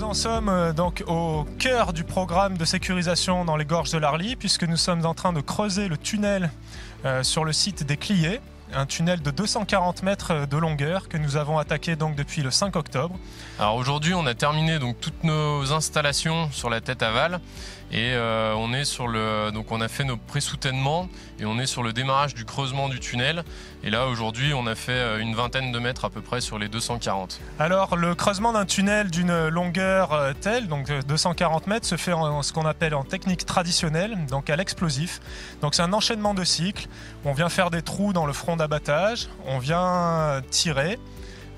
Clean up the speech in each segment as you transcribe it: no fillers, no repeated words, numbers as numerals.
en sommes donc au cœur du programme de sécurisation dans les gorges de l'Arly, puisque nous sommes en train de creuser le tunnel sur le site des Cliés, un tunnel de 240 mètres de longueur que nous avons attaqué donc depuis le 5 octobre. Alors aujourd'hui, on a terminé donc toutes nos installations sur la tête aval et on est sur donc on a fait nos pré-soutènements et on est sur le démarrage du creusement du tunnel. Et là aujourd'hui, on a fait une vingtaine de mètres à peu près sur les 240. Alors le creusement d'un tunnel d'une longueur telle, donc 240 mètres, se fait en ce qu'on appelle en technique traditionnelle, donc à l'explosif. Donc c'est un enchaînement de cycles. On vient faire des trous dans le front d'abattage, on vient tirer.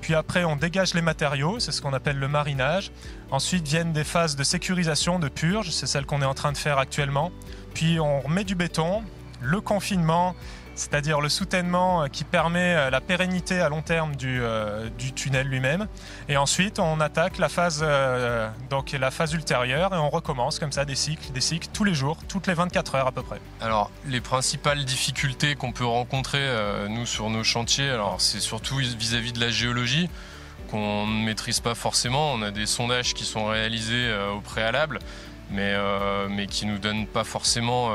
Puis après, on dégage les matériaux, c'est ce qu'on appelle le marinage. Ensuite viennent des phases de sécurisation, de purge, c'est celle qu'on est en train de faire actuellement. Puis on remet du béton, le confinement, c'est-à-dire le soutènement qui permet la pérennité à long terme du tunnel lui-même. Et ensuite, on attaque la phase ultérieure et on recommence comme ça des cycles tous les jours, toutes les 24 heures à peu près. Alors, les principales difficultés qu'on peut rencontrer, nous, sur nos chantiers, alors c'est surtout vis-à-vis de la géologie, qu'on ne maîtrise pas forcément. On a des sondages qui sont réalisés au préalable, mais qui ne nous donnent pas forcément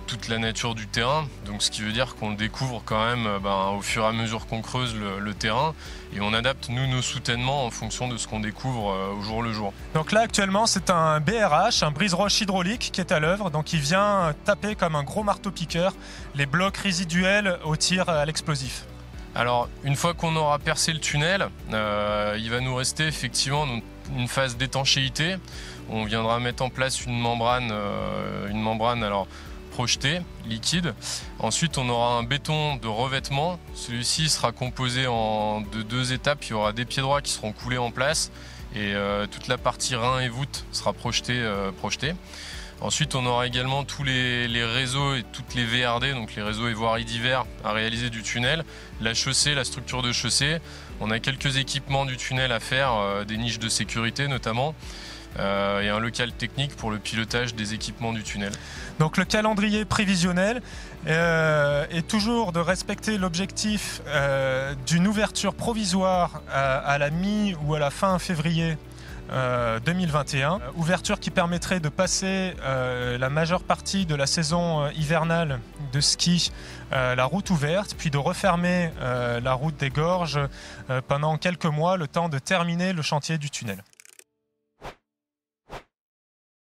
toute la nature du terrain, donc ce qui veut dire qu'on le découvre quand même au fur et à mesure qu'on creuse le terrain, et on adapte nous nos soutènements en fonction de ce qu'on découvre au jour le jour. Donc là actuellement c'est un BRH, un brise-roche hydraulique qui est à l'œuvre, donc il vient taper comme un gros marteau-piqueur les blocs résiduels au tir à l'explosif. Alors une fois qu'on aura percé le tunnel, il va nous rester effectivement une phase d'étanchéité. On viendra mettre en place une membrane alors projeté, liquide. Ensuite, on aura un béton de revêtement. Celui-ci sera composé de deux étapes. Il y aura des pieds droits qui seront coulés en place et toute la partie rein et voûte sera projetée. Ensuite, on aura également tous les réseaux et toutes les VRD, donc les réseaux et voiries divers à réaliser du tunnel. La chaussée, la structure de chaussée. On a quelques équipements du tunnel à faire, des niches de sécurité notamment. Et un local technique pour le pilotage des équipements du tunnel. Donc le calendrier prévisionnel est toujours de respecter l'objectif d'une ouverture provisoire à la mi ou à la fin février 2021. Ouverture qui permettrait de passer la majeure partie de la saison hivernale de ski la route ouverte, puis de refermer la route des gorges pendant quelques mois, le temps de terminer le chantier du tunnel.